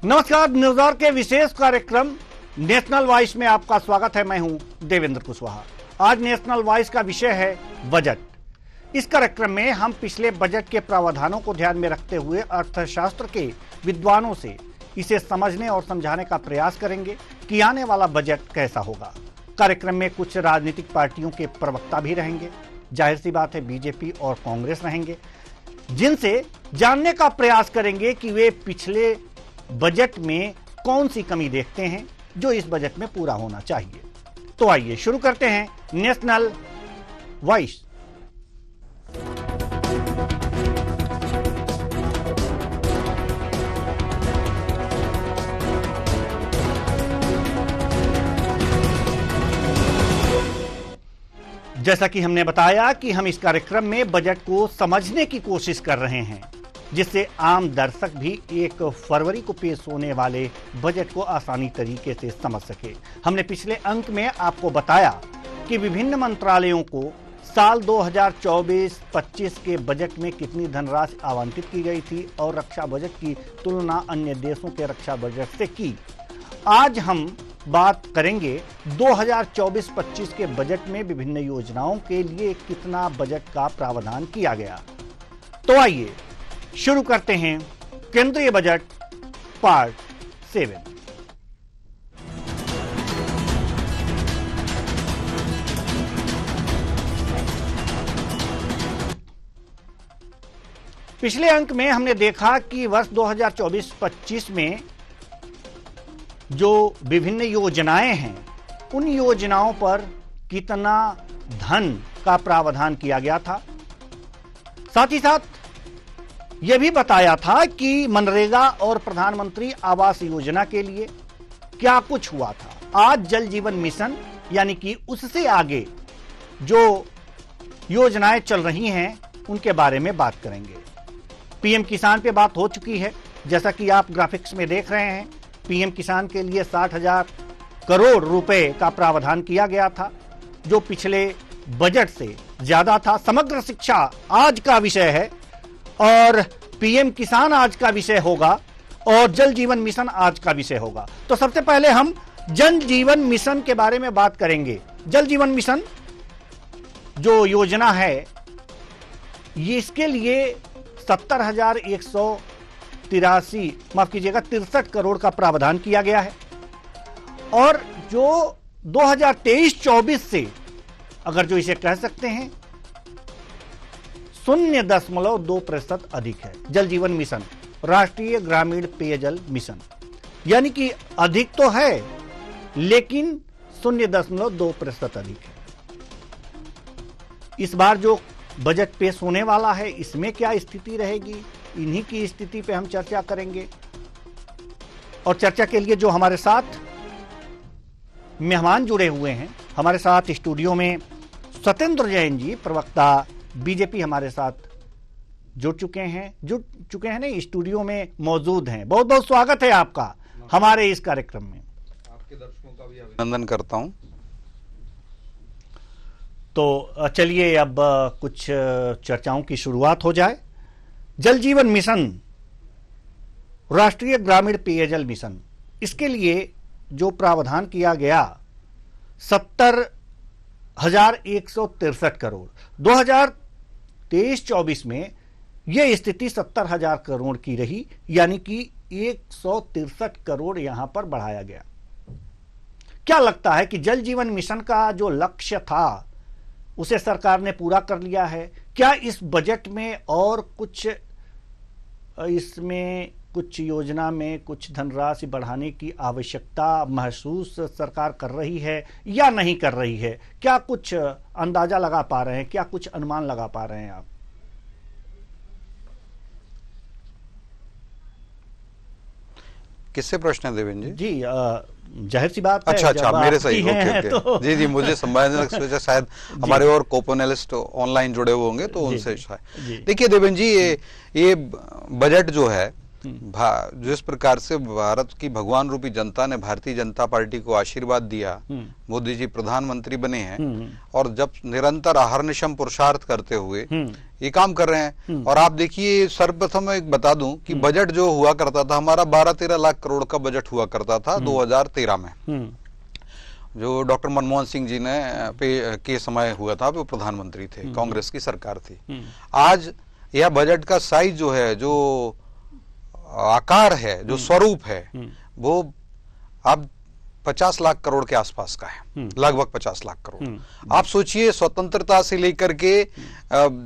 नमस्कार, news our के विशेष कार्यक्रम नेशनल वॉइस में आपका स्वागत है। मैं हूं देवेंद्र कुशवाहा। आज नेशनल वॉइस का विषय है बजट। इस कार्यक्रम में हम पिछले बजट के प्रावधानों को ध्यान में रखते हुए अर्थशास्त्र के विद्वानों से इसे समझने और समझाने का प्रयास करेंगे कि आने वाला बजट कैसा होगा। कार्यक्रम में कुछ राजनीतिक पार्टियों के प्रवक्ता भी रहेंगे, जाहिर सी बात है बीजेपी और कांग्रेस रहेंगे, जिनसे जानने का प्रयास करेंगे कि वे पिछले बजट में कौन सी कमी देखते हैं जो इस बजट में पूरा होना चाहिए। तो आइए शुरू करते हैं नेशनल वॉइस। जैसा कि हमने बताया कि हम इस कार्यक्रम में बजट को समझने की कोशिश कर रहे हैं, जिससे आम दर्शक भी 1 फरवरी को पेश होने वाले बजट को आसानी तरीके से समझ सके। हमने पिछले अंक में आपको बताया कि विभिन्न मंत्रालयों को साल 2024-25 के बजट में कितनी धनराशि आवंटित की गई थी और रक्षा बजट की तुलना अन्य देशों के रक्षा बजट से की। आज हम बात करेंगे 2024-25 के बजट में विभिन्न योजनाओं के लिए कितना बजट का प्रावधान किया गया। तो आइए शुरू करते हैं केंद्रीय बजट पार्ट 7। पिछले अंक में हमने देखा कि वर्ष 2024-25 में जो विभिन्न योजनाएं हैं, उन योजनाओं पर कितना धन का प्रावधान किया गया था। साथ ही साथ यह भी बताया था कि मनरेगा और प्रधानमंत्री आवास योजना के लिए क्या कुछ हुआ था। आज जल जीवन मिशन यानी कि उससे आगे जो योजनाएं चल रही हैं उनके बारे में बात करेंगे। पीएम किसान पे बात हो चुकी है, जैसा कि आप ग्राफिक्स में देख रहे हैं। पीएम किसान के लिए 60,000 करोड़ रुपए का प्रावधान किया गया था, जो पिछले बजट से ज्यादा था। समग्र शिक्षा आज का विषय है और पीएम किसान आज का विषय होगा और जल जीवन मिशन आज का विषय होगा। तो सबसे पहले हम जल जीवन मिशन के बारे में बात करेंगे। जल जीवन मिशन जो योजना है, ये इसके लिए 63 करोड़ का प्रावधान किया गया है और जो 2023-24 से अगर जो इसे कह सकते हैं 0.2% अधिक है। जल जीवन मिशन, राष्ट्रीय ग्रामीण पेयजल मिशन, यानी कि अधिक तो है लेकिन 0.2% अधिक है। इस बार जो बजट पेश होने वाला है, इसमें क्या स्थिति रहेगी, इन्हीं की स्थिति पे हम चर्चा करेंगे। और चर्चा के लिए जो हमारे साथ मेहमान जुड़े हुए हैं, हमारे साथ स्टूडियो में सत्येंद्र जैन जी, प्रवक्ता बीजेपी, हमारे साथ जुड़ चुके हैं नहीं, स्टूडियो में मौजूद हैं। बहुत बहुत स्वागत है आपका हमारे इस कार्यक्रम में। आपके दर्शकों का भी अभिनंदन करता हूं। तो चलिए अब कुछ चर्चाओं की शुरुआत हो जाए। जल जीवन मिशन, राष्ट्रीय ग्रामीण पेयजल मिशन, इसके लिए जो प्रावधान किया गया 70,163 करोड़। 2023-24 में यह स्थिति 70,000 करोड़ की रही, यानी कि 163 करोड़ यहां पर बढ़ाया गया। क्या लगता है कि जल जीवन मिशन का जो लक्ष्य था उसे सरकार ने पूरा कर लिया है? क्या इस बजट में और कुछ इसमें कुछ योजना में कुछ धनराशि बढ़ाने की आवश्यकता महसूस सरकार कर रही है या नहीं कर रही है? क्या कुछ अंदाजा लगा पा रहे हैं, क्या कुछ अनुमान लगा पा रहे हैं आप? किससे प्रश्न है देवेंद्र जी? जी जाहिर सी बात है। अच्छा, मेरे सही ओके। तो जी मुझे संवाददाता सोचा शायद हमारे और कोपोनेलिस्ट ऑनलाइन जुड़े हुए होंगे तो उनसे शायद। देखिए देवेंद्र जी, ये बजट जो है जिस प्रकार से भारत की भगवान रूपी जनता ने भारतीय जनता पार्टी को आशीर्वाद दिया, मोदी जी प्रधानमंत्री बने हैं और जब निरंतर अहर्निशम पुरुषार्थ करते हुए ये काम कर रहे हैं। और आप देखिए, सर्वप्रथम एक बता दूं कि बजट जो हुआ करता था हमारा 12-13 लाख करोड़ का बजट हुआ करता था 2013 में, जो डॉक्टर मनमोहन सिंह जी ने के समय हुआ था, वो प्रधानमंत्री थे, कांग्रेस की सरकार थी। आज यह बजट का साइज जो है, जो आकार है, जो स्वरूप है, वो अब 50 लाख करोड़ के आसपास का है, लगभग 50 लाख करोड़। आप सोचिए, स्वतंत्रता से लेकर के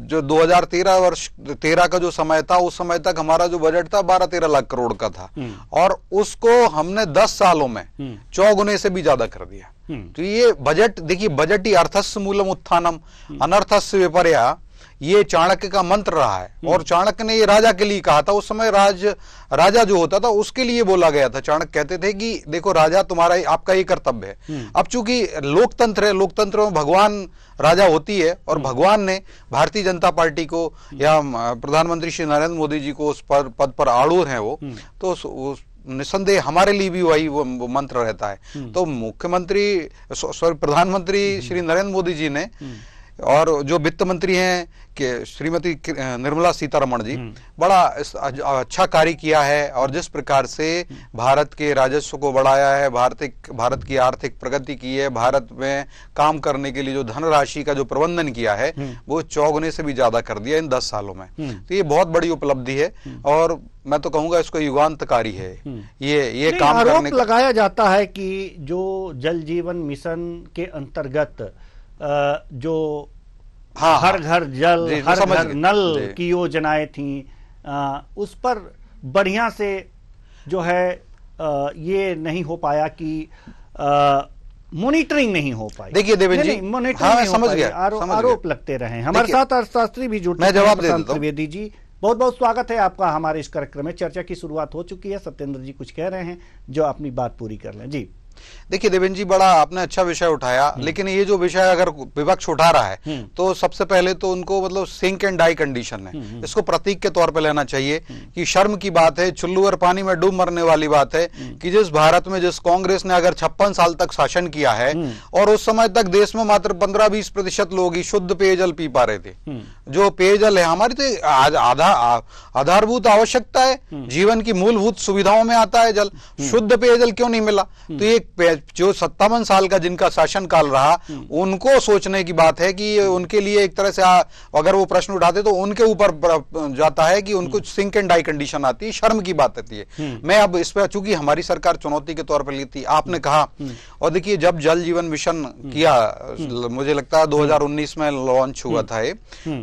जो 2013 का जो समय था, उस समय तक हमारा जो बजट था 12-13 लाख करोड़ का था, और उसको हमने 10 सालों में 4 गुने से भी ज्यादा कर दिया। तो ये बजट देखिए, बजट ही अर्थस्य मूलम उत्थानम अनर्थस्य विपर्या, ये चाणक्य का मंत्र रहा है। और चाणक्य ने ये राजा के लिए कहा था। उस समय राजा जो होता था उसके लिए बोला गया था। चाणक्य कहते थे कि देखो राजा, तुम्हारा आपका ये कर्तव्य है। अब चूंकि लोकतंत्र है, लोकतंत्र में भगवान राजा होती है, और भगवान ने भारतीय जनता पार्टी को या प्रधानमंत्री श्री नरेंद्र मोदी जी को उस पद पर आड़ूर है वो, तो निसंदेह हमारे लिए भी वही वो मंत्र रहता है। तो प्रधानमंत्री श्री नरेंद्र मोदी जी ने, और जो वित्त मंत्री हैं कि श्रीमती निर्मला सीतारमण जी, बड़ा अच्छा कार्य किया है। और जिस प्रकार से भारत के राजस्व को बढ़ाया है, भारत की आर्थिक प्रगति की है, भारत में काम करने के लिए जो धनराशि का जो प्रबंधन किया है, वो 4 गुने से भी ज्यादा कर दिया इन 10 सालों में। तो ये बहुत बड़ी उपलब्धि है, और मैं तो कहूंगा इसको युगांतकारी है। ये काम आरोप लगाया जाता है कि जो जल जीवन मिशन के अंतर्गत जो हर घर जल, हर घर नल की योजनाएं थी, उस पर बढ़िया से जो है ये नहीं हो पाया कि मॉनिटरिंग नहीं हो पाई। देखिए देवेंद्र जी, मॉनिटरिंग नहीं समझ गया, आरोप लगते रहे। हमारे साथ अर्थशास्त्री भी जुड़े, मैं जवाब दे देता हूं। त्रिवेदी जी, बहुत बहुत स्वागत है आपका हमारे इस कार्यक्रम में। चर्चा की शुरुआत हो चुकी है, सत्येंद्र जी कुछ कह रहे हैं, जो अपनी बात पूरी कर लें। जी देखिए देवेंद्र जी, बड़ा आपने अच्छा विषय उठाया, लेकिन ये जो विषय अगर विपक्ष उठा रहा है, तो सबसे पहले तो उनको मतलब सिंक एंड डाई कंडीशन है, इसको प्रतीक के तौर पे लेना चाहिए कि शर्म की बात है, चुल्लू और पानी में डूब मरने वाली बात है कि जिस भारत में जिस कांग्रेस ने अगर 56 साल तक शासन किया है, और उस समय तक देश में मात्र 15-20% लोग ही शुद्ध पेयजल पी पा रहे थे। जो पेयजल है हमारी तो आधारभूत आवश्यकता है, जीवन की मूलभूत सुविधाओं में आता है जल, शुद्ध पेयजल क्यों नहीं मिला? तो ये जो 57 साल का जिनका शासन काल रहा, उनको सोचने की बात है कि उनके लिए एक तरह से अगर वो प्रश्न उठाते तो उनके ऊपर जाता है कि उनको सिंक एंड डाई कंडीशन आती है, शर्म की बात आती है। मैं अब इस पर, चूंकि हमारी सरकार चुनौती के तौर पर ली थी, आपने कहा, और देखिए जब जल जीवन मिशन किया, मुझे लगता है 2019 में लॉन्च हुआ था ये,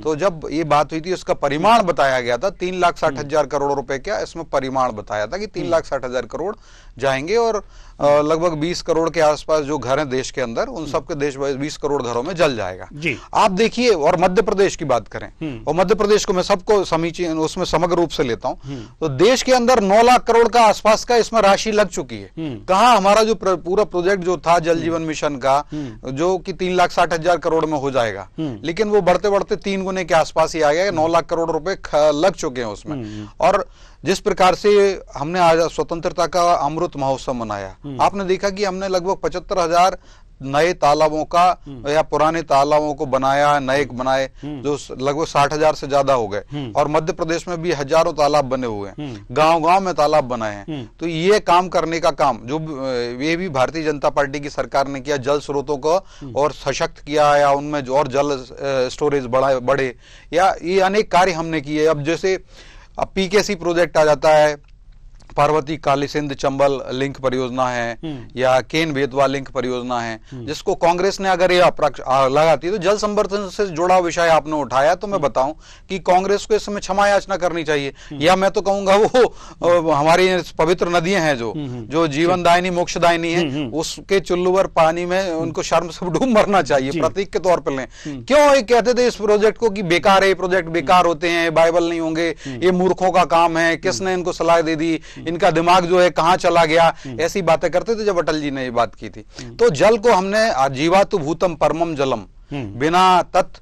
तो जब ये बात हुई थी उसका परिमाण बताया गया था 3,60,000 करोड़ रुपए का, इसमें परिमाण बताया था कि 3,60,000 करोड़ जाएंगे, और लगभग 20 करोड़ के आसपास जो घर हैं देश के अंदर, उन सबके देश 20 करोड़ घरों में जल जाएगा। आप देखिए, और मध्य प्रदेश की बात करें, और मध्य प्रदेश को मैं सबको समीचीन उसमें समग्र रूप से लेता हूं, तो देश के अंदर 9 लाख करोड़ का आसपास का इसमें राशि लग चुकी है। कहां हमारा जो पूरा प्रोजेक्ट जो था जल जीवन मिशन का, जो कि 3,60,000 करोड़ में हो जाएगा, लेकिन वो बढ़ते बढ़ते 3 गुने के आसपास ही आ गया, 9 लाख करोड़ रुपए लग चुके हैं उसमें। और जिस प्रकार से हमने आज स्वतंत्रता का अमृत महोत्सव मनाया, आपने देखा कि हमने लगभग 75,000 नए तालाबों का या पुराने तालाबों को बनाया, नए बनाए, जो लगभग 60,000 से ज्यादा हो गए। और मध्य प्रदेश में भी हजारों तालाब बने हुए हैं, गांव-गांव में तालाब बनाए हैं। तो ये काम करने का काम जो ये भी भारतीय जनता पार्टी की सरकार ने किया, जल स्रोतों को और सशक्त किया, या उनमें और जल स्टोरेज बढ़े, या ये अनेक कार्य हमने किए। अब जैसे अब पीकेसी प्रोजेक्ट आ जाता है, पार्वती काली सिंध चंबल लिंक परियोजना है, या केन बेतवा लिंक परियोजना है, जिसको कांग्रेस ने अगर ये लगाती, तो जल संवर्धन से जुड़ा विषय आपने उठाया, तो मैं बताऊं कि कांग्रेस को इस समय क्षमा याचना करनी चाहिए, या मैं तो कहूंगा वो हमारी पवित्र नदियां हैं जो जीवनदायिनी मोक्षदायिनी है, उसके चुल्लूवर पानी में उनको शर्म से डूब मरना चाहिए, प्रतीक के तौर पर लें। क्यों ये कहते थे इस प्रोजेक्ट को कि बेकार है, ये प्रोजेक्ट बेकार होते हैं, बाइबल नहीं होंगे, ये मूर्खों का काम है, किसने इनको सलाह दे दी, इनका दिमाग जो है कहां चला गया, ऐसी बातें करते थे जब अटल जी ने ये बात की थी। तो जल को हमने जीवातु भूतम परमम जलम, बिना तत्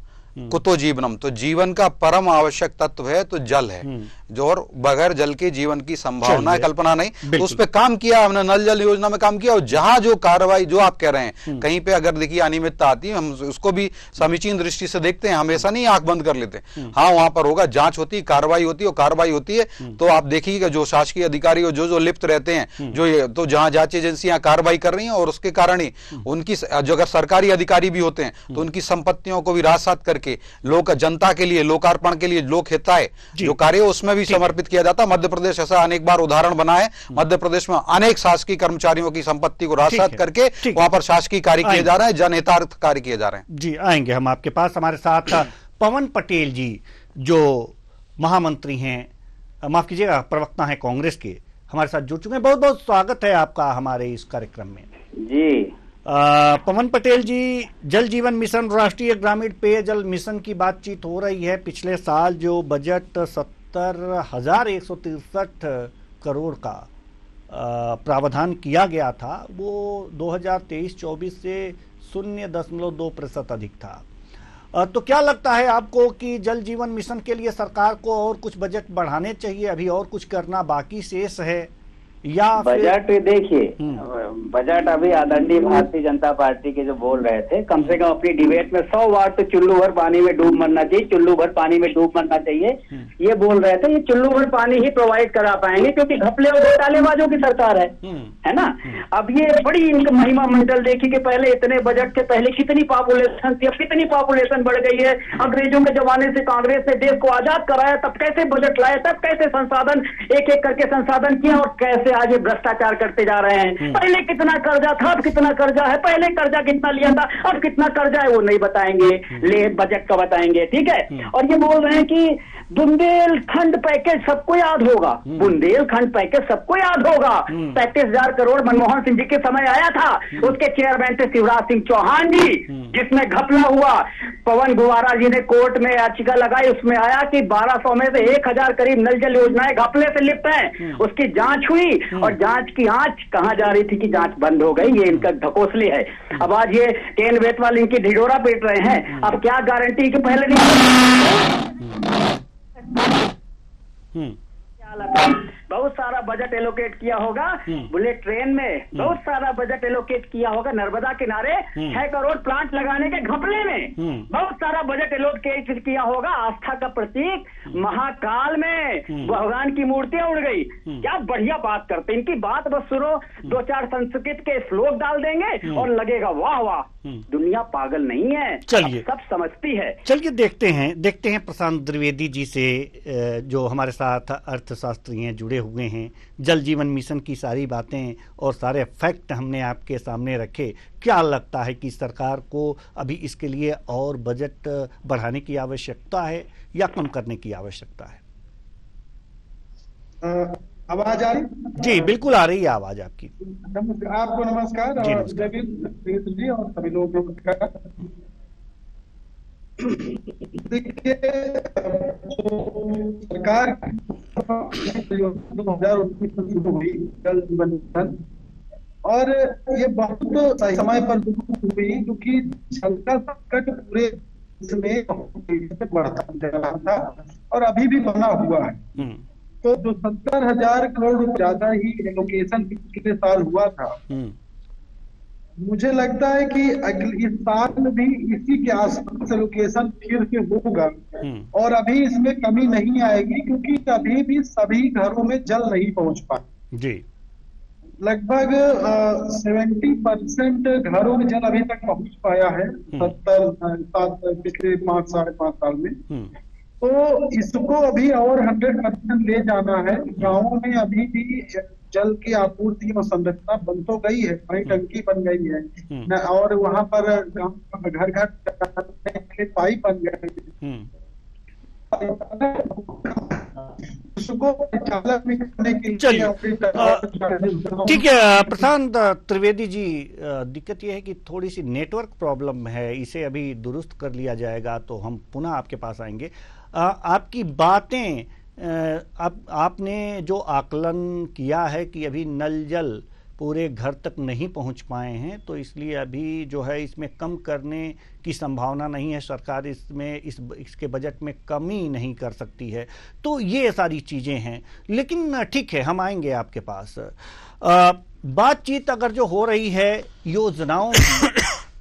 कुतो जीवनम, तो जीवन का परम आवश्यक तत्व है तो जल है। जो और बगैर जल के जीवन की संभावना है, कल्पना नहीं। तो उस पर काम किया हमने, नल जल योजना में काम किया। और जहां जो कार्रवाई जो आप कह रहे हैं, कहीं पे अगर देखिए अनियमितता आती है, हम उसको भी समीचीन दृष्टि से देखते हैं, हमेशा नहीं आंख बंद कर लेते। हाँ, वहां पर होगा, जांच होती है, कार्रवाई होती है, और कार्रवाई होती है तो आप देखिएगा जो शासकीय अधिकारी और जो लिप्त रहते हैं, जो तो जहां जांच एजेंसियां कार्रवाई कर रही हैं, और उसके कारण ही उनकी जो अगर सरकारी अधिकारी भी होते हैं तो उनकी संपत्तियों को भी राजसात करके लोक जनता के लिए, लोकार्पण के लिए, लोक हिताय जो कार्य उसमें भी समर्पित किया जाता है। मध्य प्रदेश ऐसा अनेक बार उदाहरण बना है। मध्य प्रदेश में अनेक शासकीय कर्मचारियों की संपत्ति को राजसात करके वहां पर शासकीय कार्य किए जा रहे हैं, जनहितार्थ कार्य किए जा रहे हैं। जी, आएंगे हम आपके पास। हमारे साथ पवन पटेल जी जो महामंत्री हैं, माफ कीजिएगा प्रवक्ता हैं कांग्रेस के, हमारे साथ जुड़ चुके हैं। बहुत बहुत स्वागत है आपका हमारे इस कार्यक्रम में। जी पवन पटेल जी, जल जीवन मिशन, राष्ट्रीय ग्रामीण पेयजल मिशन की बातचीत हो रही है। पिछले साल जो बजट 70,163 करोड़ का प्रावधान किया गया था, वो 2023-24 से 0.2% अधिक था। तो क्या लगता है आपको कि जल जीवन मिशन के लिए सरकार को और कुछ बजट बढ़ाने चाहिए, अभी और कुछ करना बाकी शेष है, या बजट? देखिए, बजट अभी आदरणीय भारतीय जनता पार्टी के जो बोल रहे थे, कम से कम अपनी डिबेट में 100 बार तो चुल्लू भर पानी में डूब मरना चाहिए, चुल्लू भर पानी में डूब मरना चाहिए, ये बोल रहे थे। ये चुल्लू भर पानी ही प्रोवाइड करा पाएंगे क्योंकि घपले और घोटालेबाजों की सरकार है ना। अब ये बड़ी इनका महिमा मंडल देखी कि पहले इतने बजट से पहले कितनी पॉपुलेशन थी, अब कितनी पॉपुलेशन बढ़ गई है। अंग्रेजों के जमाने से कांग्रेस ने देश को आजाद कराया, तब कैसे बजट लाए, तब कैसे संसाधन एक एक करके संसाधन किया, और कैसे आज ये भ्रष्टाचार करते जा रहे हैं। पहले कितना कर्जा था, अब कितना कर्जा है, पहले कर्जा कितना लिया था, अब कितना कर्जा है, वो नहीं बताएंगे, ले बजट का बताएंगे, ठीक है। और ये बोल रहे हैं कि बुंदेलखंड पैकेज सबको याद होगा, बुंदेलखंड पैकेज सबको याद होगा। 35,000 करोड़ मनमोहन सिंह जी के समय आया था, उसके चेयरमैन थे शिवराज सिंह चौहान जी, जिसमें घपला हुआ। पवन गुवारा जी ने कोर्ट में याचिका लगाई, उसमें आया कि 1200 में से 1000 करीब नल जल योजनाएं घपले से लिप्त हैं। उसकी जांच हुई, और जांच की आंच कहां जा रही थी कि जांच बंद हो गई। ये इनका ढकोसले है। अब आज ये केन बेतवाल इनकी ढिढोरा पीट रहे हैं। अब क्या गारंटी कि पहले बहुत सारा बजट एलोकेट किया होगा बुलेट ट्रेन में, बहुत सारा बजट एलोकेट किया होगा नर्मदा किनारे 6 करोड़ प्लांट लगाने के घपले में, बहुत सारा बजट एलोकेट किया होगा आस्था का प्रतीक महाकाल में, भगवान की मूर्तियां उड़ गई। क्या बढ़िया बात करते, इनकी बात बस सुनो, 2-4 संस्कृत के श्लोक डाल देंगे और लगेगा वाह वाह, दुनिया पागल नहीं है, चलिए सब समझती है। चलिए देखते हैं प्रशांत द्विवेदी जी से, जो हमारे साथ अर्थशास्त्री हैं, जुड़े हुए हैं। जल जीवन मिशन की सारी बातें और सारे फैक्ट हमने आपके सामने रखे। क्या लगता है कि सरकार को अभी इसके लिए और बजट बढ़ाने की आवश्यकता है या कम करने की आवश्यकता है? आवाज आ रही? जी बिल्कुल आ रही है आवाज आपकी। आपको नमस्कार जी, और जी और सभी लोगों को नमस्कार। देखिए, सरकार 2019 में शुरू हुई जल जीवन मिशन, और ये बहुत समय पर हुई क्योंकि जल का संकट पूरे इसमें बढ़ता जा रहा था और अभी भी बना हुआ है। तो जो 70,000 करोड़ ज्यादा ही एलोकेशन पिछले साल हुआ था, मुझे लगता है कि इस साल भी इसी के आसपास एलोकेशन फिर से होगा और अभी इसमें कमी नहीं आएगी क्योंकि अभी भी सभी घरों में जल नहीं पहुंच पाए जी। लगभग 70% घरों में जल अभी तक पहुंच पाया है 70 पिछले 5-5.5 साल में। तो इसको अभी और 100% ले जाना है। गांवों में अभी भी जल की आपूर्ति और संरचना बन तो गई है, वही टंकी बन गई है और वहां पर घर घर पाइप बन गए। उसको चालक भी करने के लिए ठीक है। प्रशांत त्रिवेदी जी, दिक्कत यह है कि थोड़ी सी नेटवर्क प्रॉब्लम है, इसे अभी दुरुस्त कर लिया जाएगा तो हम पुनः आपके पास आएंगे। आपकी बातें, आपने जो आकलन किया है कि अभी नल जल पूरे घर तक नहीं पहुंच पाए हैं, तो इसलिए अभी जो है इसमें कम करने की संभावना नहीं है। सरकार इसमें इसके बजट में कमी नहीं कर सकती है। तो ये सारी चीज़ें हैं, लेकिन ठीक है, हम आएंगे आपके पास। बातचीत अगर जो हो रही है योजनाओं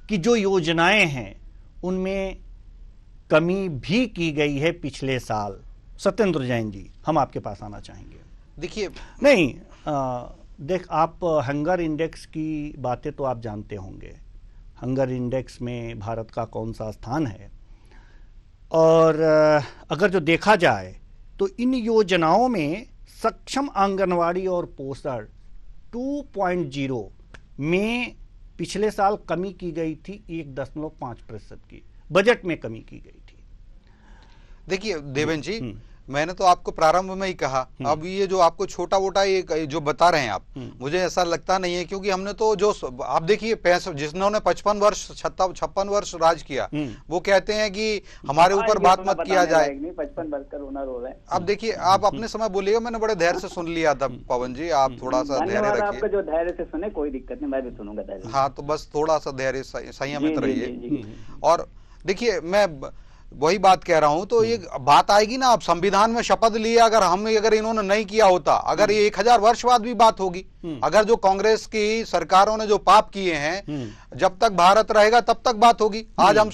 की जो योजनाएं हैं उनमें कमी भी की गई है पिछले साल। सत्येंद्र जैन जी, हम आपके पास आना चाहेंगे। देखिए, नहीं, देख, आप हंगर इंडेक्स की बातें तो आप जानते होंगे। हंगर इंडेक्स में भारत का कौन सा स्थान है, और अगर जो देखा जाए तो इन योजनाओं में सक्षम आंगनवाड़ी और पोषण 2.0 में पिछले साल कमी की गई थी 1.5% की, बजट में कमी की गई थी। देखिए देवेंद्र जी, मैंने तो आपको प्रारंभ में ही कहा, अब ये जो आपको छोटा मोटा ये जो बता रहे हैं आप, मुझे ऐसा लगता नहीं है, क्योंकि हमने तो जो आप देखिए जिन्होंने 56 वर्ष राज किया, वो कहते हैं कि हमारे ऊपर बात मत किया जाए। 55 वर्ष का रोना रो रहे हैं। अब देखिए, आप अपने समय बोलिएगा, मैंने बड़े धैर्य से सुन लिया था पवन जी, आप थोड़ा सा धैर्य रखिए। आपका जो धैर्य से सुने, कोई दिक्कत नहीं, मैं भी सुनूंगा धैर्य। हाँ, तो बस थोड़ा सा धैर्य संयमित रहिए। और देखिए, मैं वही बात कह रहा हूं, तो ये बात आएगी ना, आप संविधान में शपथ लिए, अगर इन्होंने नहीं किया होता, अगर ये 1000 वर्ष बाद भी बात होगी, अगर जो कांग्रेस की सरकारों ने जो पाप किए हैं, जब तक भारत रहेगा तब तक बात होगी। आज हम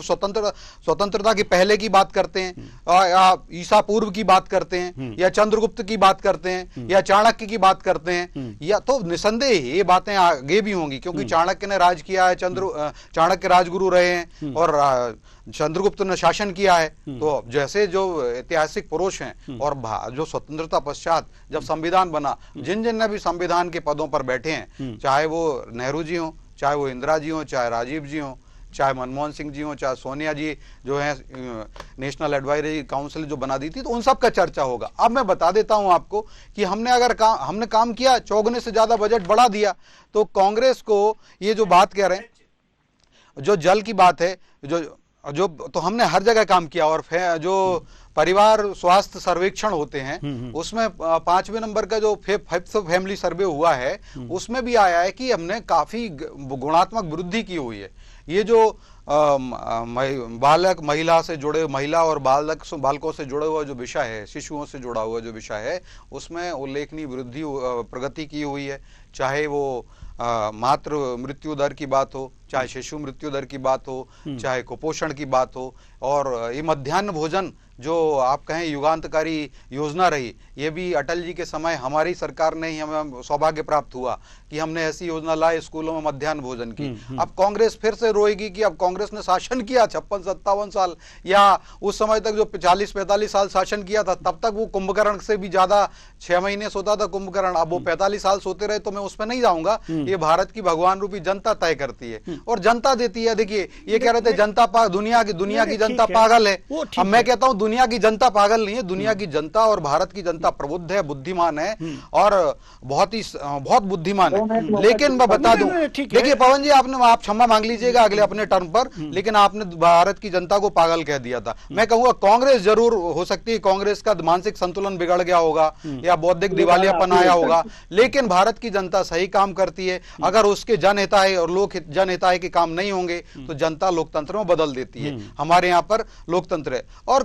स्वतंत्रता की पहले की बात करते हैं, या ईसा पूर्व की बात करते हैं, या चंद्रगुप्त की बात करते हैं, या चाणक्य की बात करते हैं, या तो निसंदेह ये बातें आगे भी होंगी, क्योंकि चाणक्य ने राज किया है, चाणक्य राजगुरु रहे हैं, और चंद्रगुप्त ने शासन किया है। तो जैसे जो ऐतिहासिक पुरुष हैं, और जो स्वतंत्रता पश्चात जब संविधान बना, जिन जिन ने भी संविधान के पदों पर बैठे हैं, चाहे वो नेहरू जी हो, चाहे वो इंदिरा जी हो, चाहे राजीव जी हो, चाहे मनमोहन सिंह जी हो, चाहे सोनिया जी जो है नेशनल एडवाइजरी काउंसिल जो बना दी थी, तो उन सब का चर्चा होगा। अब मैं बता देता हूं आपको कि हमने काम किया, 4 से ज्यादा बजट बढ़ा दिया। तो कांग्रेस को ये जो बात कह रहे हैं, जो जल की बात है, जो तो हमने हर जगह काम किया। और जो परिवार स्वास्थ्य सर्वेक्षण होते हैं, उसमें 5वें नंबर का जो 5th फैमिली सर्वे हुआ है, उसमें भी आया है कि हमने काफी गुणात्मक वृद्धि की हुई है। ये जो बालक महिला से जुड़े, महिला और बालकों से जुड़े हुआ जो विषय है, शिशुओं से जुड़ा हुआ जो विषय है, उसमें उल्लेखनीय वृद्धि प्रगति की हुई है। चाहे वो मातृ मृत्यु दर की बात हो, चाहे शिशु मृत्यु दर की बात हो, चाहे कुपोषण की बात हो, और ये मध्याह्न भोजन जो आप कहें युगांतकारी योजना रही, ये भी अटल जी के समय हमारी सरकार ने ही हमें सौभाग्य प्राप्त हुआ कि हमने ऐसी योजना लाई स्कूलों में मध्याह्न भोजन की। अब कांग्रेस फिर से रोएगी कि अब कांग्रेस ने शासन किया 56-57 साल, या उस समय तक जो 40-45 साल शासन किया था, तब तक वो कुंभकर्ण से भी ज्यादा 6 महीने सोता था कुंभकर्ण। अब वो 45 साल सोते रहे, तो मैं उस पर नहीं जाऊंगा। ये भारत की भगवान रूपी जनता तय करती है और जनता देती है। देखिए, ये कह रहे थे जनता दुनिया की जनता पागल है। अब मैं कहता हूं दुनिया की जनता पागल नहीं है, दुनिया की जनता और भारत की जनता प्रबुद्ध है, बुद्धिमान है, और बहुत बुद्धिमान है। लेकिन मैं बता दूं, देखिए पवन जी, आप क्षमा मांग लीजिएगा अगले अपने टर्म पर, लेकिन आपने भारत की जनता को पागल कह दिया था। मैं कहूंगा कांग्रेस जरूर हो सकती है, कांग्रेस का मानसिक संतुलन बिगड़ गया होगा या बौद्धिक दिवालियापन आया होगा, लेकिन भारत की जनता सही काम करती है। अगर उसके जनहिताय और लोक जनहिताय के काम नहीं होंगे तो जनता लोकतंत्र में बदल देती है। हमारे यहाँ पर लोकतंत्र है। और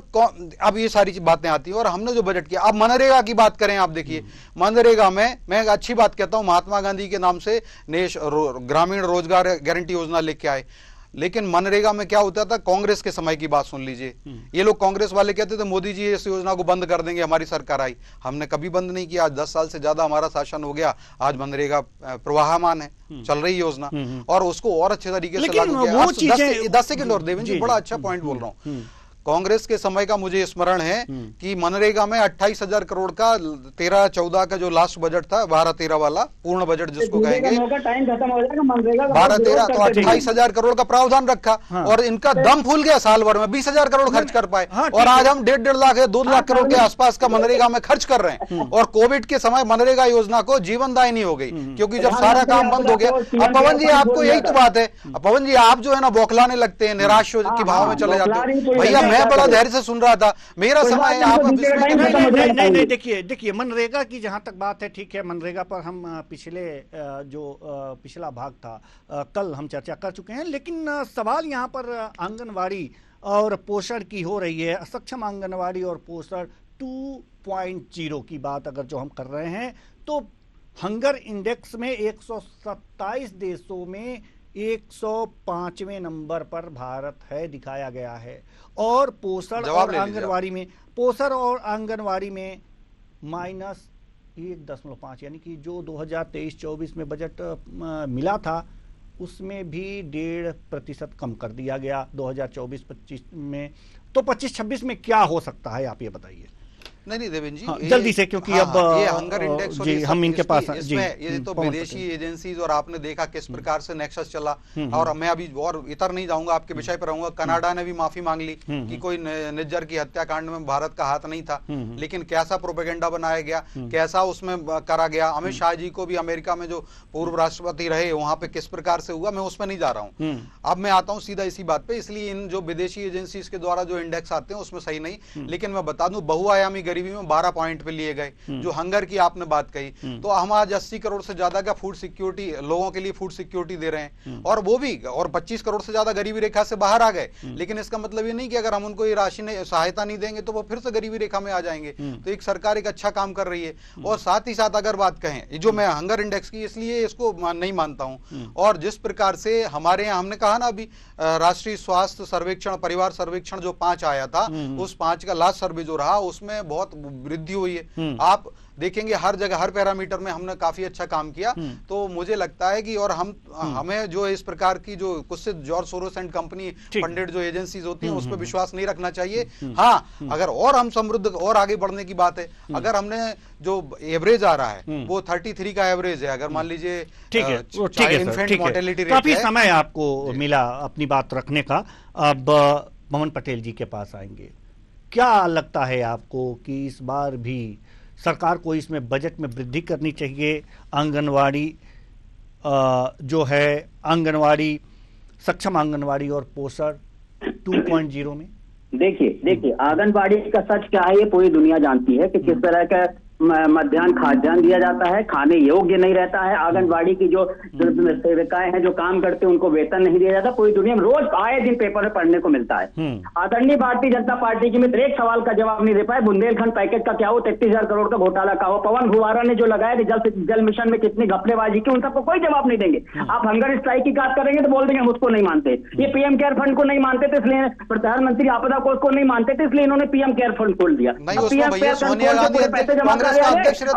अब ये सारी बातें आती हैं। और हमने जो बजट किया, अब मनरेगा की बात करें, आप देखिए मनरेगा में मैं एक अच्छी बात कहता हूं, महात्मा गांधी के नाम से ग्रामीण रोजगार गारंटी योजना लेके आए। लेकिन मनरेगा में क्या होता था, कांग्रेस के समय की बात सुन लीजिए, ये लोग कांग्रेस वाले कहते थे मोदी जी इस योजना को बंद कर देंगे, हमारी सरकार आई। हमने कभी बंद नहीं किया। आज 10 साल से ज्यादा हमारा शासन हो गया, आज मनरेगा प्रवाहमान है, चल रही योजना, और उसको और अच्छे तरीके से लागू किया। 10 सेकंड और देवेंद्र जी, बड़ा अच्छा पॉइंट बोल रहा हूँ। कांग्रेस के समय का मुझे स्मरण है कि मनरेगा में 28,000 करोड़ का 13-14 का जो लास्ट बजट था, 12-13 वाला पूर्ण बजट जिसको कहेंगे, 12-13, तो 28,000 करोड़ का प्रावधान रखा। और इनका दम फूल गया, साल भर में 20,000 करोड़ खर्च कर पाए। और आज हम 1.5 लाख 2 लाख करोड़ के आसपास का मनरेगा में खर्च कर रहे हैं। और कोविड के समय मनरेगा योजना को जीवनदायिनी हो गई, क्योंकि जब सारा काम बंद हो गया। अब पवन जी, आपको यही तो बात है, पवन जी आप जो है ना बौखलाने लगते हैं, निराश के भाव में चले जाते हैं। भैया मैं बड़ा धैर्य से सुन रहा था, मेरा समय आप नहीं, देखिए मनरेगा की जहां तक बात है, ठीक है, मनरेगा पर हम पिछला भाग था कल हम चर्चा कर चुके हैं, लेकिन सवाल यहाँ पर आंगनवाड़ी और पोषण की हो रही है। सक्षम आंगनवाड़ी और पोषण 2.0 की बात अगर जो हम कर रहे हैं, तो हंगर इंडेक्स में 127 देशों में 105वें नंबर पर भारत है, दिखाया गया है। और पोषण और आंगनवाड़ी में -1.5, यानी कि जो 2023-24 में बजट मिला था उसमें भी 1.5% कम कर दिया गया 2024-25 में। तो 25-26 में क्या हो सकता है, आप ये बताइए। नहीं देवेंद्र जी, हाँ, जल्दी से, क्योंकि अब ये हंगर इंडेक्स जी हम इनके पास इसमें ये तो विदेशी एजेंसीज, और आपने देखा किस प्रकार से नेक्सस चला। और मैं अभी और इतर नहीं जाऊंगा, आपके विषय पर रहूंगा। कनाडा ने भी माफी मांग ली कि कोई निज्जर की हत्याकांड में भारत का हाथ नहीं था, लेकिन कैसा प्रोपेगेंडा बनाया गया, कैसा उसमें करा गया। अमित शाह जी को भी अमेरिका में जो पूर्व राष्ट्रपति रहे वहां पे किस प्रकार से हुआ, मैं उसमें नहीं जा रहा हूँ। अब मैं आता हूँ सीधा इसी बात पे। इसलिए इन जो विदेशी एजेंसीज के द्वारा जो इंडेक्स आते हैं उसमें सही नहीं। लेकिन मैं बता दूं, बहुआयामी गरीबी में 12 पॉइंट पे लिए गए। जो हंगर की आपने बात कही, तो हम आज 80 करोड़ से ज्यादा का फूड सिक्योरिटी, लोगों के लिए फूड सिक्योरिटी दे रहे हैं, और वो भी, और 25 करोड़ से ज्यादा गरीबी रेखा से बाहर आ गए। लेकिन इसका मतलब ये नहीं कि अगर हम उनको ये राशि सहायता नहीं देंगे तो वो फिर से गरीबी रेखा में आ जाएंगे। तो एक सरकार एक अच्छा काम कर रही है। और साथ ही साथ अगर बात कहें जो मैं हंगर इंडेक्स की, इसलिए इसको नहीं मानता हूं। और जिस प्रकार से हमारे यहाँ हमने कहा ना अभी, राष्ट्रीय स्वास्थ्य सर्वेक्षण, परिवार सर्वेक्षण जो 5 आया था, उस 5 का लास्ट सर्वे जो रहा उसमें बहुत वृद्धि हुई है। आप देखेंगे हर जगह, हर पैरामीटर में हमने काफी अच्छा काम किया। तो मुझे लगता है कि, और हमें जो इस प्रकार की जो कुछ George Soros and company funded जो एजेंसीज होती हैं उस पर विश्वास नहीं रखना चाहिए। हाँ, अगर और हम समृद्ध और आगे बढ़ने की बात है, अगर हमने जो एवरेज आ रहा है वो 33 का एवरेज है, अगर मान लीजिए इन्फेंट मोर्टेलिटी रेट, काफी समय आपको मिला अपनी बात रखने का। अब पवन पटेल जी के पास आएंगे। क्या लगता है आपको कि इस बार भी सरकार को इसमें बजट में वृद्धि करनी चाहिए? आंगनवाड़ी जो है, आंगनवाड़ी, सक्षम आंगनवाड़ी और पोषण 2.0 में। देखिए आंगनवाड़ी का सच क्या है ये पूरी दुनिया जानती है कि किस तरह का मध्याह्न खाद्यान्न दिया जाता है, खाने योग्य नहीं रहता है। आंगनबाड़ी की जो सेविकाएं हैं जो काम करते हैं उनको वेतन नहीं दिया जाता। पूरी दुनिया में रोज आए दिन पेपर में पढ़ने को मिलता है। आदरणीय भारतीय जनता पार्टी के मित्र एक सवाल का जवाब नहीं दे पाए। बुंदेलखंड पैकेज का क्या हो, 33,000 करोड़ का घोटाला का हो, पवन फुवारा ने जो लगाया कि जल मिशन में कितनी घपलेबाजी की, उन सबको कोई जवाब नहीं देंगे। आप हंगर स्ट्राइक की बात करेंगे तो बोल देंगे हम उसको नहीं मानते। ये पीएम केयर फंड को नहीं मानते थे इसलिए, प्रधानमंत्री आपदा कोष को नहीं मानते थे इसलिए इन्होंने पीएम केयर फंड खोल दिया। पीएम केयर फंड पैसे जमा कर रहे हैं,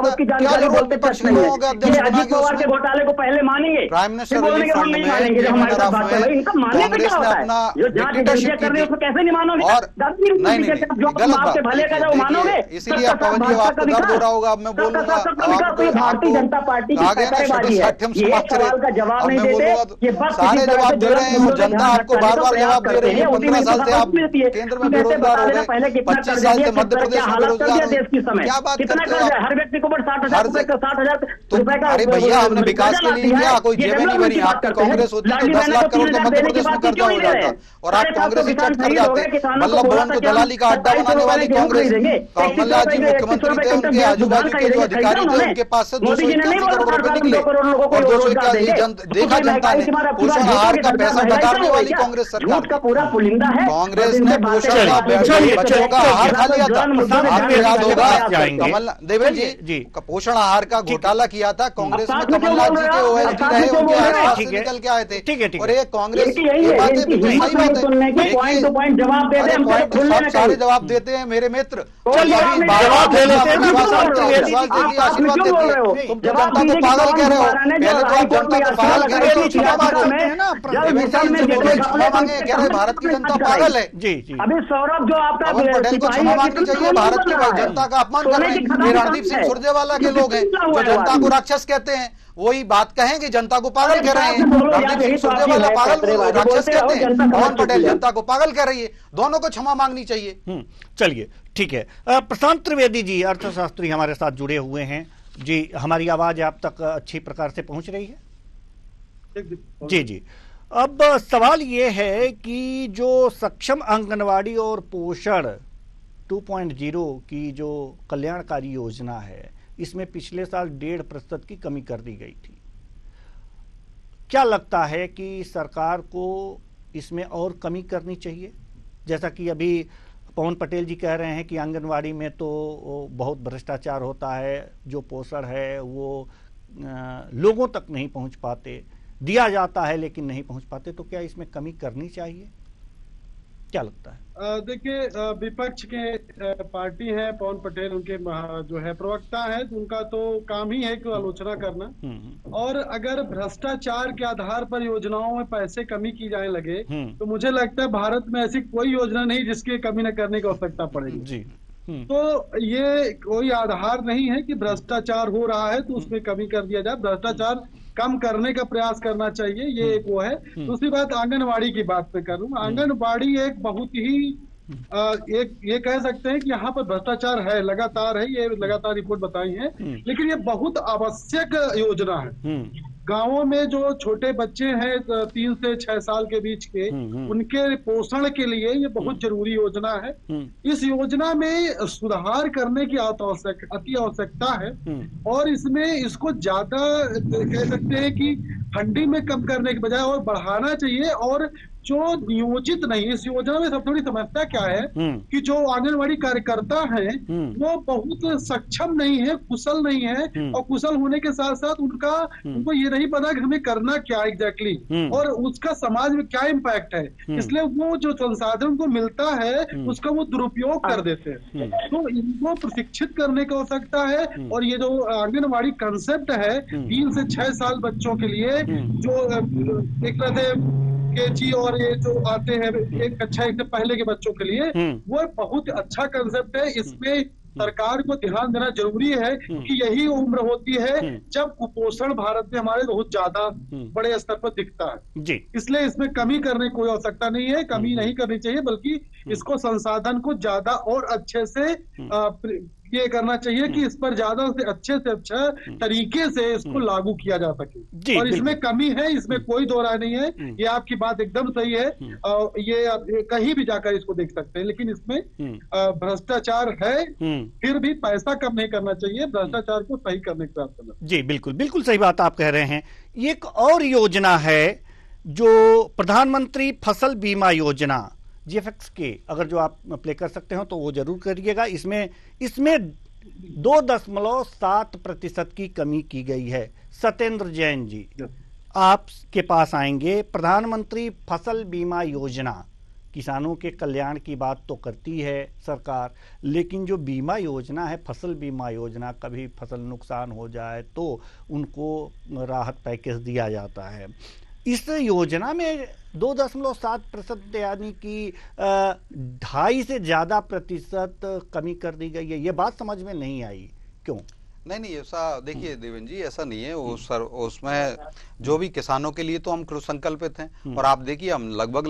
उसकी जानकारी बोलते कुछ नहीं है। ये अजीत पवार के घोटाले को पहले मानेंगे, प्राइम मिनिस्टर बोलेंगे हम नहीं मानेंगे। जो हमारे साथ बात कर रहे हैं इनका मानने पे क्या होता है? जो जांच एजेंसियां कर रही है उसको कैसे नहीं मानोगे? और जो आपके भले का वो मानोगे, इसीलिए पवन जी आपको दर्द हो रहा होगा। अब मैं बोलूंगा, भारतीय जनता पार्टी की पैकड़बाजी है। ये सवाल का जवाब नहीं देते, ये सारे जवाब दे रहे हैं और जनता आपको बार बार जवाब दे रही है। 15 साल से आप केंद्र में बेरोजगार हो गए, 25 साल से मध्य प्रदेश में बेरोजगार, क्या बात करते हो? हर व्यक्ति को 60,000 रुपए का। अरे भैया, हमने विकास के लिए किया, कोई जेबें नहीं भरी। आपकी कांग्रेस होती तो 10 लाख करोड़ तो मध्य प्रदेश में खर्चा हो जाता, और आप कांग्रेस ही चट कर जाते। वल्लभ भवन को दलाली का अड्डा बनाने वाली कांग्रेस, कमलनाथ जी मुख्यमंत्री थे, उनके आजू बाजू के जो अधिकारी थे उनके पास से 281 करोड़ रुपए निकले, और 281 देखा जनता ने। पोषण आहार का पैसा बटाने वाली कांग्रेस सरकार, कांग्रेस ने पोषण बच्चों का आहार खा लिया था। आपको याद होगा देवेंद्र जी, पोषण आहार का घोटाला किया था कांग्रेस में, कमलनाथ जी के ओएसडी रहे, उनके आसपास से निकल के आए थे। और ये कांग्रेस ये बातें सही बात है, सारे जवाब देते हैं मेरे मित्र। आशीर्वाद देती है। तुम तो जनता को पागल कह रहे हो, पहले तो आप जनता को पागल कह रहे हो, क्षमा मांगो, क्षमा मांगे, कह रहे भारत की जनता पागल है। अभी सौरभ जो आपका पवन पटेल को क्षमा मांगनी चाहिए, भारत की जनता का अपमान कर रहे हैं। ये रणदीप सिंह सुरजेवाला के लोग हैं जो जनता को राक्षस कहते हैं, वही बात कहें कि जनता को पागल कह रहे हैं। रणदीप सिंह सुरजेवाला पागल राक्षस कहते हैं, पवन पटेल जनता को पागल कह रही है। दोनों को क्षमा मांगनी चाहिए। चलिए ठीक है। प्रशांत त्रिवेदी जी, अर्थशास्त्री हमारे साथ जुड़े हुए हैं जी। हमारी आवाज आप तक अच्छी प्रकार से पहुंच रही है? जी जी। अब सवाल ये है कि जो सक्षम आंगनवाड़ी और पोषण 2.0 की जो कल्याणकारी योजना है, इसमें पिछले साल 1.5% की कमी कर दी गई थी। क्या लगता है कि सरकार को इसमें और कमी करनी चाहिए? जैसा कि अभी पवन पटेल जी कह रहे हैं कि आंगनवाड़ी में तो बहुत भ्रष्टाचार होता है, जो पोषण है वो लोगों तक नहीं पहुंच पाते, दिया जाता है लेकिन नहीं पहुंच पाते, तो क्या इसमें कमी करनी चाहिए? क्या लगता है? देखिए, विपक्ष के पार्टी है, पवन पटेल उनके जो है प्रवक्ता है, उनका तो काम ही है कि आलोचना करना। और अगर भ्रष्टाचार के आधार पर योजनाओं में पैसे कमी की जाने लगे तो मुझे लगता है भारत में ऐसी कोई योजना नहीं जिसकी कमी न करने की आवश्यकता पड़ेगी जी। तो ये कोई आधार नहीं है कि भ्रष्टाचार हो रहा है तो उसमें कमी कर दिया जाए। भ्रष्टाचार कम करने का प्रयास करना चाहिए, ये एक वो है। दूसरी बात आंगनवाड़ी की बात पे करूं, आंगनवाड़ी एक बहुत ही एक ये कह सकते हैं कि यहाँ पर भ्रष्टाचार है, लगातार है, ये लगातार रिपोर्ट बताई है, लेकिन ये बहुत आवश्यक योजना है। गांवों में जो छोटे बच्चे हैं 3 से 6 साल के बीच के, उनके पोषण के लिए ये बहुत जरूरी योजना है। इस योजना में सुधार करने की अति आवश्यकता है और इसमें इसको ज्यादा कह सकते हैं कि फंडिंग में कम करने के बजाय और बढ़ाना चाहिए। और जो नियोजित नहीं, इस योजना में सब थोड़ी समस्या क्या है कि जो आंगनवाड़ी कार्यकर्ता हैं वो बहुत सक्षम नहीं है, कुशल नहीं है, और कुशल होने के साथ साथ उनको ये नहीं पता कि हमें करना क्या एग्जैक्टली और उसका समाज में क्या इम्पैक्ट है, इसलिए वो जो संसाधन को मिलता है उसका वो दुरुपयोग कर देते हैं। तो इनको प्रशिक्षित करने की आवश्यकता है। और ये जो आंगनवाड़ी कंसेप्ट है 3 से 6 साल बच्चों के लिए, जो एक तरह से केजी और ये जो आते हैं एक कक्षा एक से पहले के बच्चों के लिए, वो बहुत अच्छा कंसेप्ट है। इसमें सरकार को ध्यान देना जरूरी है कि यही उम्र होती है जब कुपोषण भारत में हमारे बहुत ज्यादा बड़े स्तर पर दिखता है जी। इसलिए इसमें कमी करने की कोई आवश्यकता नहीं है, कमी नहीं करनी चाहिए, बल्कि इसको संसाधन को ज्यादा और अच्छे से ये करना चाहिए कि इस पर ज्यादा से अच्छा तरीके से इसको लागू किया जा सके। और इसमें कमी है, इसमें कोई दो राय नहीं है, ये आपकी बात एकदम सही है। ये कहीं भी जाकर इसको देख सकते हैं, लेकिन इसमें भ्रष्टाचार है, फिर भी पैसा कम नहीं करना चाहिए, भ्रष्टाचार को सही करने का प्रयास करना चाहिए। जी बिल्कुल, बिल्कुल सही बात आप कह रहे हैं। एक और योजना है जो प्रधानमंत्री फसल बीमा योजना, GFX के अगर जो आप प्ले कर सकते हो तो वो जरूर करिएगा। इसमें 2.7% की कमी की गई है। सत्येंद्र जैन जी आपके पास आएंगे। प्रधानमंत्री फसल बीमा योजना किसानों के कल्याण की बात तो करती है सरकार, लेकिन जो बीमा योजना है, फसल बीमा योजना, कभी फसल नुकसान हो जाए तो उनको राहत पैकेज दिया जाता है। इस योजना में 2.7% यानी कि 2.5 से ज्यादा प्रतिशत कमी कर दी गई है। ये बात समझ में नहीं आई, क्यों? नहीं ऐसा देखिए देवेंद्र जी, ऐसा नहीं है। वो सर उसमें जो भी किसानों के लिए तो हम संकल्पित हैं। और आप देखिए हम लगभग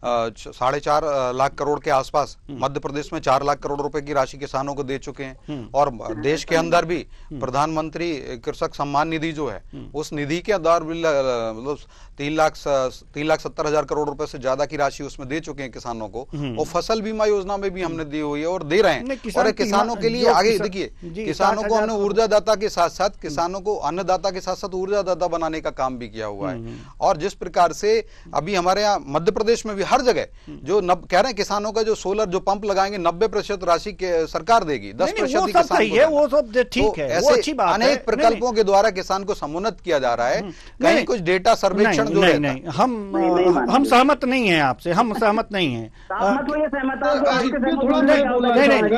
4.5 लाख करोड़ के आसपास मध्य प्रदेश में 4 लाख करोड़ रुपए की राशि किसानों को दे चुके हैं। और देश के अंदर भी प्रधानमंत्री कृषक सम्मान निधि जो है, उस निधि के आधार मतलब 3,70,000 करोड़ रुपए से ज्यादा की राशि उसमें दे चुके हैं किसानों को। और फसल बीमा योजना में भी हमने दी हुई है और दे रहे हैं। और किसानों के लिए आगे देखिए, किसानों को हमने ऊर्जादाता के साथ साथ किसानों को अन्नदाता के साथ साथ ऊर्जादाता बनाने का काम भी किया हुआ है। और जिस प्रकार से अभी हमारे यहाँ मध्य प्रदेश में भी हर जगह जो कह रहे हैं किसानों का जो सोलर जो पंप लगाएंगे 90% राशि के सरकार देगी, 10% ही किसान को। वो सब ठीक है, ऐसे अच्छी बात है। अनेक प्रकल्पों के द्वारा किसान को समुन्नत किया जा रहा है। कहीं कुछ डेटा सर्वेक्षण जो है, नहीं हम सहमत नहीं है आपसे, हम सहमत नहीं है।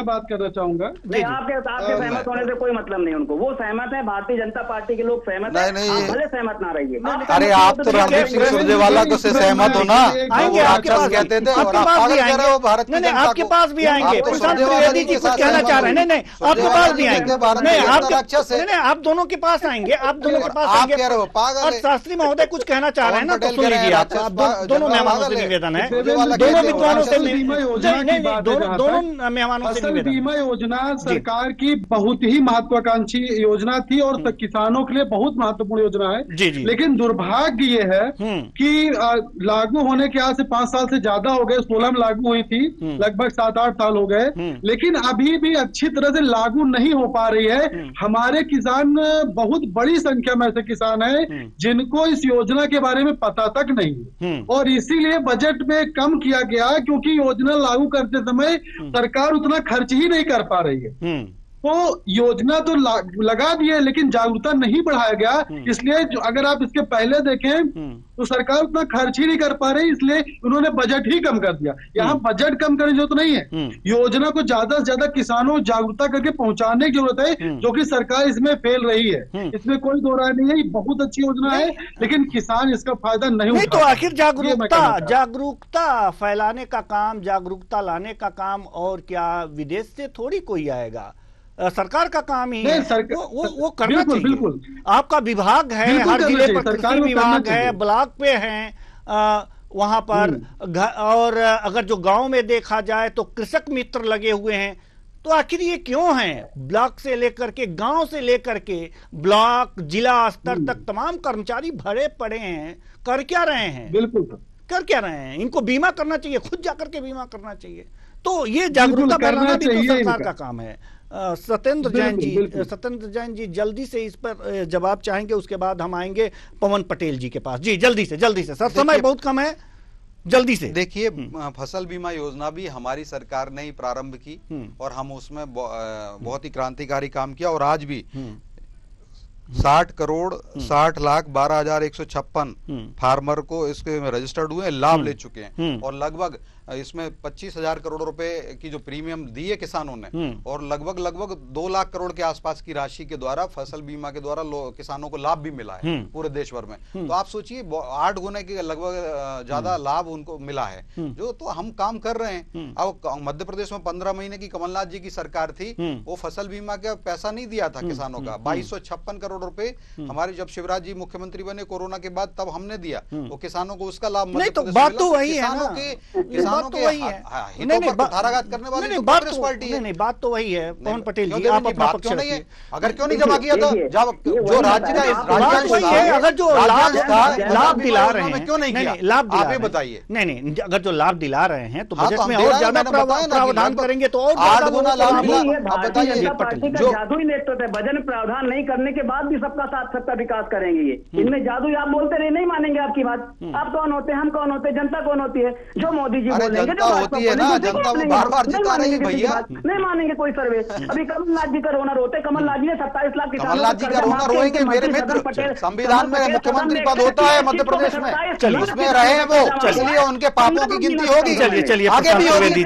बात करना चाहूंगा, आपके सहमत होने से कोई मतलब नहीं उनको, वो सहमत है, भारतीय जनता पार्टी के लोग सहमत है, भले सहमत ना रहिए। अरे आप तो रणदीप सिंह सुरजेवाला को से सहमत हो ना, आएंगे आपके पास, कहते थे और आपके पास भी आएंगे। प्रशांत त्रिवेदी जी कुछ कहना चाह रहे हैं? नहीं आपके पास भी आएंगे, नहीं आप दोनों के पास आएंगे, आप दोनों के पास आएंगे। और शास्त्री महोदय कुछ कहना चाह रहे हैं ना, तो सुन लीजिए। आप दोनों मेहमानों से निवेदन है, दोनों विद्वानों से, दोनों मेहमानों से निवेदन। बीमा योजना सरकार की बहुत ही महत्वाकांक्षी महत्वाकांक्षी योजना थी और किसानों के लिए बहुत महत्वपूर्ण योजना है। जी जी। लेकिन दुर्भाग्य ये है कि लागू होने के आज से 5 साल से ज्यादा हो गए, 16 में लागू हुई थी, लगभग 7-8 साल हो गए, लेकिन अभी भी अच्छी तरह से लागू नहीं हो पा रही है। हमारे किसान, बहुत बड़ी संख्या में ऐसे किसान हैं जिनको इस योजना के बारे में पता तक नहीं है, और इसीलिए बजट में कम किया गया क्योंकि योजना लागू करते समय सरकार उतना खर्च ही नहीं कर पा रही है। तो योजना तो लगा दी है लेकिन जागरूकता नहीं बढ़ाया गया, इसलिए अगर आप इसके पहले देखें तो सरकार उतना खर्च ही नहीं कर पा रही, इसलिए उन्होंने बजट ही कम कर दिया। यहाँ बजट कम करने की जरूरत नहीं है, योजना को ज्यादा से ज्यादा किसानों को जागरूकता करके पहुंचाने की जरूरत है, जो कि सरकार इसमें फेल रही है। इसमें कोई दो राय नहीं है, ये बहुत अच्छी योजना है लेकिन किसान इसका फायदा नहीं उठा। तो आखिर जागरूकता फैलाने का काम, जागरूकता लाने का काम और क्या विदेश से थोड़ी कोई आएगा, सरकार का काम ही है, वो करना चाहिए। बिल्कुल आपका विभाग है, हर जिले पर कृषि विभाग है, ब्लॉक पे हैं वहां पर, और अगर जो गांव में देखा जाए तो कृषक मित्र लगे हुए हैं। तो आखिर ये क्यों है? ब्लॉक से लेकर के, गांव से लेकर के ब्लॉक जिला स्तर तक तमाम कर्मचारी भरे पड़े हैं, कर क्या रहे हैं? बिल्कुल कर क्या रहे हैं? इनको बीमा करना चाहिए, खुद जाकर के बीमा करना चाहिए। तो ये जागरूकता फैलाना भी तो सरकार का काम है। सत्येंद्र जैन जी जल्दी से इस पर जवाब चाहेंगे, उसके बाद हम आएंगे पवन पटेल जी के पास। जी जल्दी से सर, समय बहुत कम है, जल्दी से। देखिए, फसल बीमा योजना भी हमारी सरकार ने ही प्रारंभ की और हम उसमें बहुत ही क्रांतिकारी काम किया, और आज भी 60 करोड़ 60 लाख 12,156 फार्मर को इसके रजिस्टर्ड हुए, लाभ ले चुके हैं, और लगभग इसमें 25,000 करोड़ रुपए की जो प्रीमियम दिए किसानों ने, और लगभग 2 लाख करोड़ के आसपास की राशि के द्वारा फसल बीमा के द्वारा किसानों को लाभ भी मिला है पूरे देश भर में। तो आप सोचिए 8 गुने के लगभग ज्यादा लाभ उनको मिला है, जो तो हम काम कर रहे हैं। अब मध्य प्रदेश में 15 महीने की कमलनाथ जी की सरकार थी, वो फसल बीमा का पैसा नहीं दिया था किसानों का, 2256 करोड़ रुपए हमारे जब शिवराज जी मुख्यमंत्री बने कोरोना के बाद, तब हमने दिया, वो किसानों को उसका लाभ नहीं। तो बात तो वही है ना, किसानों के हितों पर कुठाराघात करने वाली तो कांग्रेस पार्टी है। नहीं, बात तो वही है पवन पटेल जी, आप अपना पक्ष क्यों नहीं है? अगर क्यों नहीं जमा किया था, जो राज्य का अगर जो लाभ दिला रहे हैं क्यों नहीं किया, लाभ आप ही बताइए। नहीं, अगर जो लाभ दिला रहे हैं तो बजट में और ज्यादा प्रावधान करेंगे तो और 8 गुना लाभ मिला। आप बताइए, जो जादुई नेतृत्व है, बजट में प्रावधान नहीं करने के बाद भी सबका साथ सबका विकास करेंगे, ये इनमें जादू आप बोलते नहीं मानेंगे आपकी बात। आप कौन होते हैं, हम कौन होते हैं, जनता कौन होती है? जो मोदी जी जनता होती है ना, जनता वो बार जिता रही है भैया, नहीं मानेंगे कोई सर्वे। अभी कमलनाथ जी का रोनर होते, कमलनाथ जी ने 27 लाख किसानों, कमलनाथ जी का रोनर होंगे मेरे मित्र। संविधान में मुख्यमंत्री पद होता है मध्य प्रदेश में, उसमें रहे हैं वो, चलिए उनके पापों की गिनती होगी, चलिए आगे भी होगी।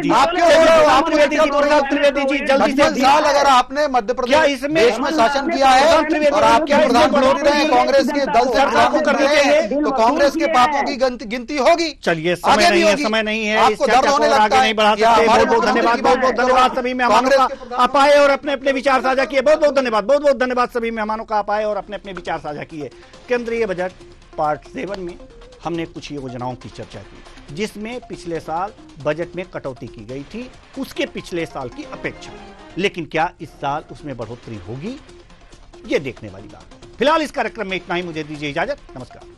जल्दी साल अगर आपने मध्य प्रदेश देश में शासन किया है और आपके प्रधानमंत्री रहे कांग्रेस के दल से लागू कर देंगे, तो कांग्रेस के पापों की गिनती होगी। चलिए समय नहीं है, आपको दर्द होने लगता है। बहुत धन्यवाद सभी मेहमानों का आप आए और अपने अपने विचार साझा किए। बहुत धन्यवाद सभी मेहमानों का आप आए और अपने अपने विचार साझा किए। केंद्रीय बजट पार्ट 7 में हमने कुछ योजनाओं की चर्चा की, जिसमें पिछले साल बजट में कटौती की गई थी उसके पिछले साल की अपेक्षा, लेकिन क्या इस साल उसमें बढ़ोतरी होगी, ये देखने वाली बात है। फिलहाल इस कार्यक्रम में इतना ही, मुझे दीजिए इजाजत, नमस्कार।